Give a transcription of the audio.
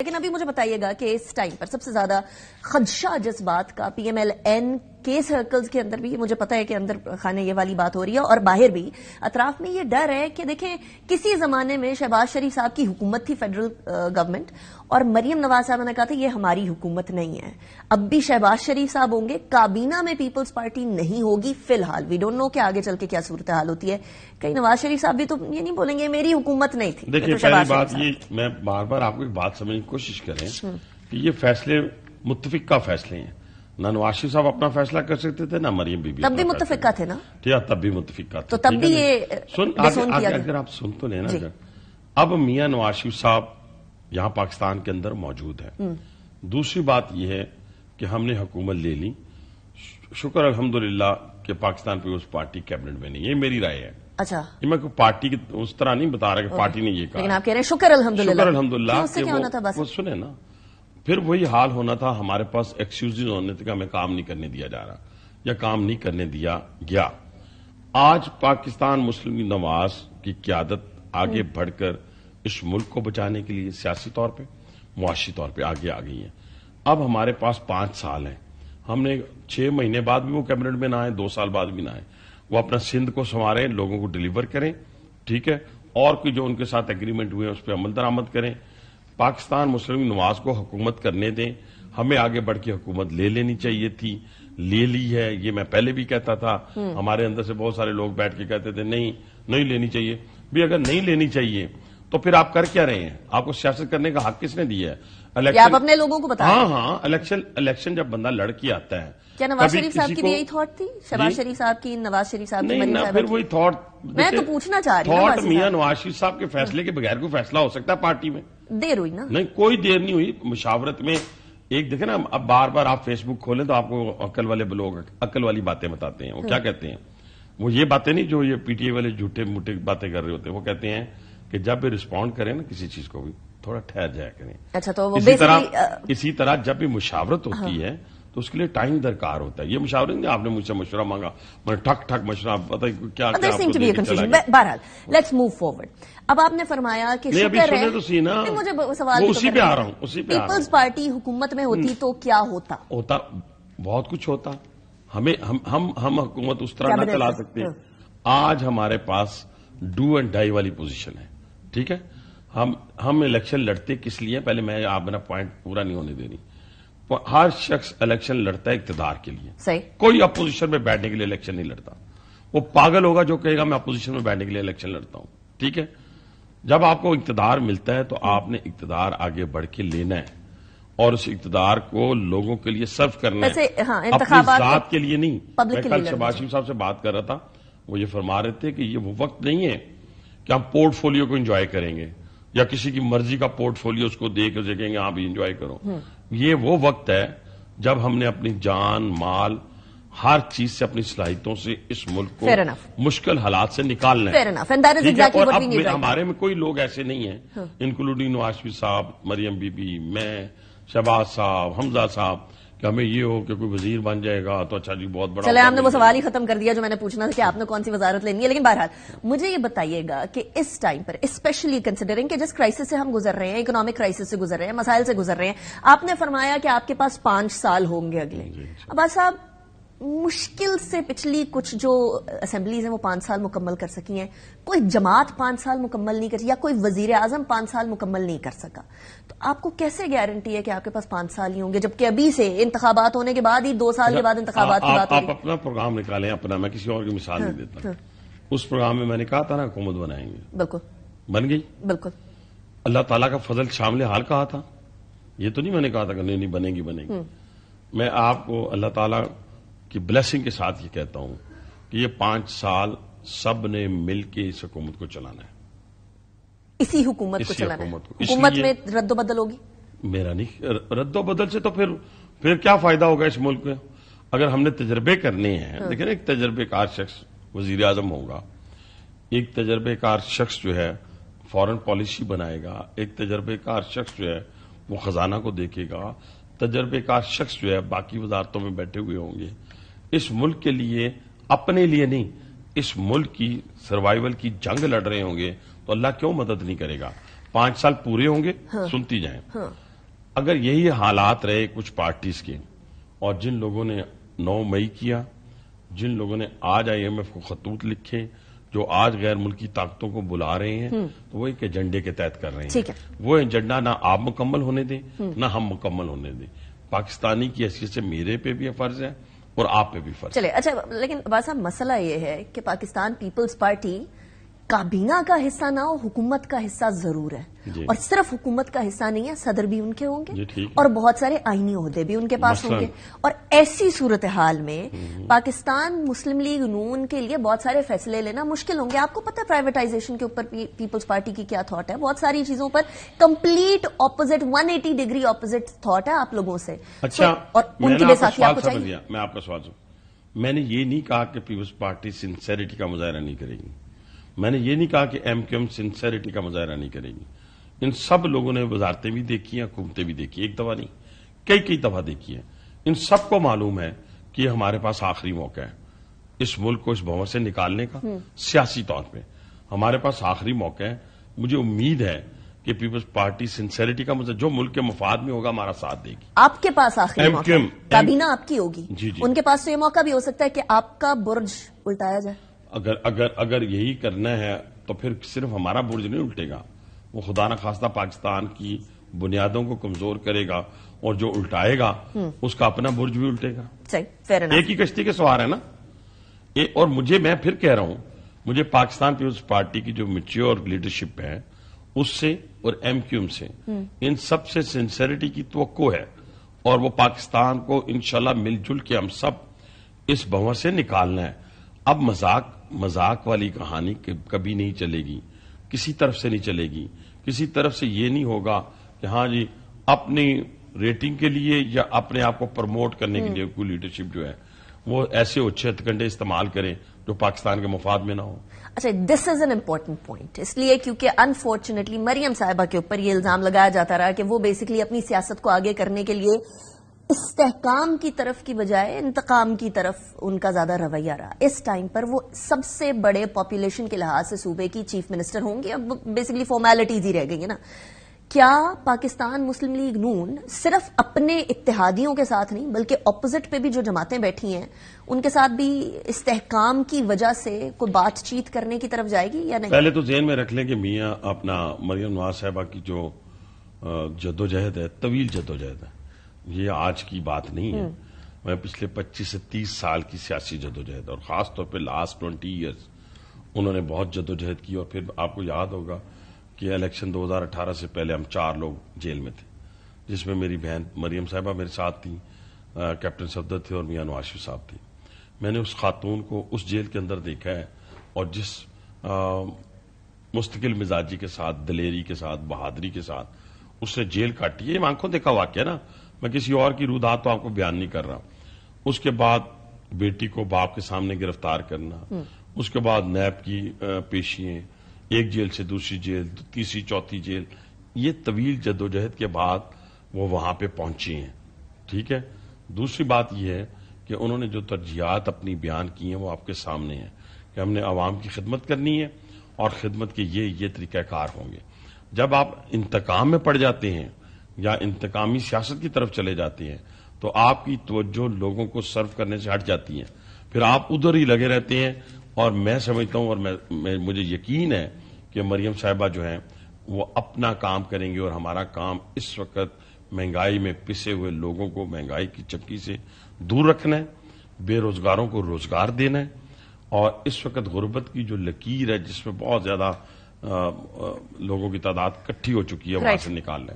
لیکن ابھی مجھے بتائیے گا کہ اس ٹائم پر سب سے زیادہ خدشہ جس بات کا پی ایم ایل این کے سرکلز کے اندر بھی مجھے پتا ہے کہ اندر خانے یہ والی بات ہو رہی ہے اور باہر بھی اطراف میں یہ ڈر ہے کہ دیکھیں کسی زمانے میں شہباز شریف صاحب کی حکومت تھی فیڈرل گورنمنٹ اور مریم نواز صاحب نے کہا تھا یہ ہماری حکومت نہیں ہے. اب بھی شہباز شریف صاحب ہوں گے, کابینہ میں پیپلز پارٹی نہیں ہوگی فی الحال. وی ڈونٹ نو کہ آگے چل کے کیا صورتحال ہوتی ہے. کہیں نواز شریف صاحب بھی تو یہ نہیں بولیں گے میری حکومت نہیں تھی. دیکھیں پہلی بات یہ میں بار بار آپ کو ایک بات سمجھنے کی کوشش کریں کہ یہ فیصلے متفقہ فیصلے ہیں. نہ نواز شریف صاحب اپنا فیصلہ کر سکتے تھے نہ مریم بی بی. تب بھی متفقہ تھے نا. ٹھیک تب بھی متفقہ تھے. تو تب بھی یہ اگر آپ سن تو لیں نا, اب میاں نواز شریف صاحب یہاں پاکستان کے اندر موجود ہے. دوسری بات یہ ہے کہ ہم نے حکومت لے لی, شکر الحمدللہ کہ پاکستان پیپلز پارٹی کیبنٹ میں نہیں. یہ میری رائے ہے. اچھا, میں کوئی پارٹی کی اس طرح نہیں بتا رہا کہ پارٹی نے یہ کہا, لیکن آپ کہہ رہے ہیں شکر الحمدللہ. شکر الحمدللہ وہ سنیں نا, پھر وہی حال ہونا تھا ہمارے پاس ایکسکیوزز ہونے تھے کہ ہمیں کام نہیں کرنے دیا جا رہا یا کام نہیں کرنے دیا گیا. آج پاکستان مسلم نواز کی قیادت آگے بڑھ کر اس ملک کو بچانے کے لیے سیاسی طور پہ معاشی طور پہ آگے آ گئی ہے. اب ہمارے پاس 5 سال ہیں. ہم نے 6 مہینے بعد بھی وہ کیبنٹ میں نہ آئے, 2 سال بعد بھی نہ آئے. وہ اپنا سندھ کو سنواریں, لوگوں کو ڈلیور کریں, ٹھیک ہے, اور کوئی جو ان کے ساتھ ایگریمنٹ ہوئے اس پہ عمل درآمد کریں. پاکستان مسلم نواز کو حکومت کرنے دیں. ہمیں آگے بڑھ کے حکومت لے لینی چاہیے تھی, لے لی ہے. یہ میں پہلے بھی کہتا تھا, ہمارے اندر سے بہت سارے لوگ بیٹھ کے کہتے تھے نہیں لینی چاہیے. بھی اگر نہیں لینی چاہیے تو پھر آپ کر کیا رہے ہیں؟ آپ کو سیاست کرنے کا حق کس نے دیا ہے؟ آپ اپنے لوگوں کو بتائیں. ہاں, الیکشن جب بندہ لڑ کے آتا ہے. کیا نواز شریف صاحب کی بھی یہی تھاٹ تھی؟ شہباز شریف صاحب کی, نواز شریف صاحب کی, نہیں, پھر وہی تھاٹ. میں تو پوچھنا چاہ رہی ہوں, تھاٹ میاں نواز شریف صاحب کے فیصلے کے بغیر کوئی فیصلہ ہو سکتا ہے پارٹی میں؟ دیر ہوئی نا. نہیں, کوئی دیر نہیں ہوئی. مشاورت میں ایک دیکھیں نا, اب بار بار آپ فیس بک کھولیں تو آپ کو عقل والے لوگ عقل والی باتیں بتاتے ہیں. وہ کیا کہتے ہیں؟ وہ یہ باتیں نہیں جو یہ پی ٹی اے والے جھوٹے موٹے باتیں کر رہے ہوتے ہیں. وہ کہتے ہیں کہ جب بھی رسپونڈ کریں نا کسی چیز کو بھی تھوڑا ٹھہر جایا کریں. اچھا, تو اسی طرح جب بھی مشاورت ہوتی ہے تو اس کے لیے ٹائم درکار ہوتا ہے. یہ مشاورت نہیں, آپ نے مجھ سے مشورہ مانگا, میں ٹھک مشورہ پتہ کیا. بہرحال لیٹس موو فارورڈ. اب آپ نے فرمایا کہ شکر ہے, مجھے سوال اسی پہ آ رہا ہوں. پیپلز پارٹی حکومت میں ہوتی تو کیا ہوتا بہت کچھ ہوتا. ہم حکومت اس طرح نہ چلا سکتے. آج ہمارے پاس ڈو اینڈ ڈائی والی پوزیشن ہے, ٹھیک ہے. ہم الیکشن لڑتے کس لیے؟ پہلے میں آپ میرا پوائنٹ پورا نہیں ہونے دے رہی. ہر شخص الیکشن لڑتا ہے اقتدار کے لیے. صحیح. کوئی اپوزیشن میں بیٹھنے کے لیے الیکشن نہیں لڑتا. وہ پاگل ہوگا جو کہے گا میں اپوزیشن میں بیٹھنے کے لیے الیکشن لڑتا ہوں, ٹھیک ہے. جب آپ کو اقتدار ملتا ہے تو آپ نے اقتدار آگے بڑھ کے لینا ہے اور اس اقتدار کو لوگوں کے لیے سرو کرنا ہے, اپنی ذات کے لیے نہیں. میں کل شہباز شریف صاحب سے بات کر رہا تھا, وہ یہ فرما رہے تھے کہ یہ وہ وقت نہیں ہے کہ ہم پورٹ فولیو کو انجوائے کریں گے یا کسی کی مرضی کا پورٹ فولیو اس کو دے کے دیکھیں گے آپ بھی انجوائے کرو. یہ وہ وقت ہے جب ہم نے اپنی جان مال ہر چیز سے اپنی صلاحیتوں سے اس ملک کو مشکل حالات سے نکالنا ہے. اور اب ہمارے میں کوئی لوگ ایسے نہیں ہیں انکلوڈنگ نواز شریف صاحب, مریم بی بی, میں, شہباز صاحب, حمزہ صاحب, کہ ہمیں یہ ہو کہ کوئی وزیر بن جائے گا تو اچھا جی بہت بڑا. چلے, آپ نے وہ سوال ہی ختم کر دیا جو میں نے پوچھنا تھا کہ آپ نے کون سی وزارت لینی ہے. لیکن بہرحال مجھے یہ بتائیے گا کہ اس ٹائم پر اسپیشلی کنسیڈرنگ کہ جس کرائسس سے ہم گزر رہے ہیں, اکنامک کرائسس سے گزر رہے ہیں, مسائل سے گزر رہے ہیں, آپ نے فرمایا کہ آپ کے پاس 5 سال ہوں گے اگلے. عباس صاحب, مشکل سے پچھلی کچھ جو اسمبلیز ہیں وہ 5 سال مکمل کر سکی ہیں, کوئی جماعت 5 سال مکمل نہیں کر یا کوئی وزیر اعظم 5 سال مکمل نہیں کر سکا. تو آپ کو کیسے گارنٹی ہے کہ آپ کے پاس 5 سال ہی ہوں گے, جبکہ ابھی سے انتخابات ہونے کے بعد ہی 2 سال کے بعد انتخابات کی بات ہوگی. آپ اپنا پروگرام نکالیں اپنا, میں کسی اور کی مثال نہیں دیتا. اس پروگرام میں نے کہا تھا نا حکومت بنائیں گے, بالکل بن گئی. بالکل اللہ تعالیٰ کا فضل شامل حال کہا تھا, یہ تو نہیں میں نے کہا تھا کہ نہیں بنے گی. میں آپ کو اللہ تعالیٰ کی بلیسنگ کے ساتھ یہ کہتا ہوں کہ یہ 5 سال سب نے مل کے اس حکومت کو چلانا ہے. اسی حکومت کو چلانا ہے. حکومت میں رد و بدل ہوگی؟ میرا نہیں, رد و بدل سے تو پھر کیا فائدہ ہوگا اس ملک میں؟ اگر ہم نے تجربے کرنے ہیں, دیکھیں ایک تجربے کار شخص وزیر اعظم ہوگا, ایک تجربے کار شخص جو ہے فورن پالیسی بنائے گا, ایک تجربے کار شخص جو ہے وہ خزانہ کو دیکھے گا, تجربے کار شخص جو ہے باقی وزارتوں میں بیٹھے ہوئے ہوں گے. اس ملک کے لیے, اپنے لیے نہیں, اس ملک کی سروائیول کی جنگ لڑ رہے ہوں گے تو اللہ کیوں مدد نہیں کرے گا؟ 5 سال پورے ہوں گے, سنتی جائیں, اگر یہی حالات رہے کچھ پارٹیز کے، اور جن لوگوں نے 9 مئی کیا، جن لوگوں نے آج IMF کو خطوط لکھے، جو آج غیر ملکی طاقتوں کو بلا رہے ہیں، تو وہ ایک ایجنڈے کے تحت کر رہے ہیں. وہ ایجنڈا نہ آپ مکمل ہونے دیں نہ ہم مکمل ہونے دیں. پاکستانی کی حیثیت سے میرے پہ بھی فرض ہے اور آپ پہ بھی فرض ہے. چلے اچھا، لیکن عباس صاحب مسئلہ یہ ہے کہ پاکستان پیپلز پارٹی کابینہ کا حصہ نہ ہو، حکومت کا حصہ ضرور ہے. اور صرف حکومت کا حصہ نہیں ہے، صدر بھی ان کے ہوں گے اور بہت سارے آئینی عہدے بھی ان کے پاس ہوں گے. اور ایسی صورتحال میں پاکستان مسلم لیگ نون کے لیے بہت سارے فیصلے لینا مشکل ہوں گے. آپ کو پتہ ہے پرائیویٹائزیشن کے اوپر پیپلز پارٹی کی کیا تھاٹ ہے؟ بہت ساری چیزوں پر complete opposite 180 degree opposite thought ہے آپ لوگوں سے. اچھا، اور ان کی بیساکھی آپ کو چاہیے. میں آپ کا سوال سنوں. میں نے یہ نہیں کہا کہ پیپلز پارٹی سنسیریٹی کا مظاہرہ نہیں کرے گی. میں نے یہ نہیں کہا کہ MQM سنسیریٹی کا مظاہرہ نہیں کرے گی. ان سب لوگوں نے وزارتیں بھی دیکھی ہیں، حکومتیں بھی دیکھی، ایک دفعہ نہیں کئی دفعہ دیکھی ہیں. ان سب کو معلوم ہے کہ یہ ہمارے پاس آخری موقع ہے اس ملک کو اس بھنور سے نکالنے کا. سیاسی طور پہ ہمارے پاس آخری موقع ہے. مجھے امید ہے کہ پیپلز پارٹی سنسیریٹی کا مظاہرہ جو ملک کے مفاد میں ہوگا ہمارا ساتھ دے گی. آپ کے پاس آخری موقع، کابینہ آپ کی ہوگی. ان کے پاس تو یہ موقع بھی ہو سکتا ہے کہ آپ کا برج الٹایا جائے. اگر یہی کرنا ہے تو پھر صرف ہمارا برج نہیں الٹے گا، وہ خدا نہ خواستہ پاکستان کی بنیادوں کو کمزور کرے گا، اور جو الٹائے گا اس کا اپنا برج بھی الٹے گا. ایک ہی کشتی کے سوار ہے نا. اور میں پھر کہہ رہا ہوں، مجھے پاکستان پیپلز پارٹی کی جو میچیور لیڈرشپ ہے اس سے اور MQM سے، ان سب سے سنسیریٹی کی توقع ہے. اور وہ پاکستان کو انشاءاللہ مل جل کے ہم سب اس بھنور سے نکالنا ہے. اب مذاق والی کہانی کبھی نہیں چلے گی، کسی طرف سے نہیں چلے گی. کسی طرف سے یہ نہیں ہوگا کہ ہاں جی اپنی ریٹنگ کے لیے یا اپنے آپ کو پروموٹ کرنے کے لیے کوئی لیڈرشپ جو ہے وہ ایسے اچھے ہتھکنڈے استعمال کریں جو پاکستان کے مفاد میں نہ ہو. اچھا، دس از این امپورٹنٹ پوائنٹ، اس لیے کیونکہ انفارچونیٹلی مریم صاحبہ کے اوپر یہ الزام لگایا جاتا رہا کہ وہ بیسیکلی اپنی سیاست کو آگے کرنے کے لیے استحکام کی طرف کی بجائے انتقام کی طرف ان کا زیادہ رویہ رہا. اس ٹائم پر وہ سب سے بڑے پاپولیشن کے لحاظ سے صوبے کی چیف منسٹر ہوں گی. اب بیسیکلی فارمیلٹیز ہی رہ گئی ہیں نا. کیا پاکستان مسلم لیگ نون صرف اپنے اتحادیوں کے ساتھ نہیں بلکہ اپوزٹ پہ بھی جو جماعتیں بیٹھی ہیں ان کے ساتھ بھی استحکام کی وجہ سے کوئی بات چیت کرنے کی طرف جائے گی یا نہیں؟ پہلے تو ذہن میں رکھ لیں کہ میاں اپنا مریم نواز صاحبہ کی جو جدوجہد ہے طویل جدوجہد ہے، یہ آج کی بات نہیں ہے. میں پچھلے 25 سے 30 سال کی سیاسی جدوجہد اور خاص طور پہ لاسٹ 20 ایئرز انہوں نے بہت جدوجہد کی. اور پھر آپ کو یاد ہوگا کہ الیکشن 2018 سے پہلے ہم 4 لوگ جیل میں تھے، جس میں میری بہن مریم صاحبہ میرے ساتھ تھی، کیپٹن صفدر تھے اور میاں نواز شریف صاحب تھی. میں نے اس خاتون کو اس جیل کے اندر دیکھا ہے، اور جس مستقل مزاجی کے ساتھ، دلیری کے ساتھ، بہادری کے ساتھ اس نے جیل کاٹی ہے. یہ آنکھوں دیکھا واقعہ ہے نا، میں کسی اور کی رودات تو آپ کو بیان نہیں کر رہا. اس کے بعد بیٹی کو باپ کے سامنے گرفتار کرنا، اس کے بعد نیب کی پیشیاں، ایک جیل سے دوسری جیل، تیسری چوتھی جیل. یہ طویل جدوجہد کے بعد وہ وہاں پہ پہنچی ہیں. ٹھیک ہے. دوسری بات یہ ہے کہ انہوں نے جو ترجیحات اپنی بیان کی ہیں وہ آپ کے سامنے ہیں کہ ہم نے عوام کی خدمت کرنی ہے اور خدمت کے یہ طریقہ کار ہوں گے. جب آپ انتقام میں پڑ جاتے ہیں یا انتقامی سیاست کی طرف چلے جاتے ہیں تو آپ کی توجہ لوگوں کو سرو کرنے سے ہٹ جاتی ہے، پھر آپ ادھر ہی لگے رہتے ہیں. اور میں سمجھتا ہوں اور مجھے یقین ہے کہ مریم صاحبہ جو ہیں وہ اپنا کام کریں گے. اور ہمارا کام اس وقت مہنگائی میں پسے ہوئے لوگوں کو مہنگائی کی چکی سے دور رکھنا ہے، بے روزگاروں کو روزگار دینا ہے، اور اس وقت غربت کی جو لکیر ہے جس میں بہت زیادہ لوگوں کی تعداد اکٹھی ہو چکی ہے وہاں سے نکالنا ہے.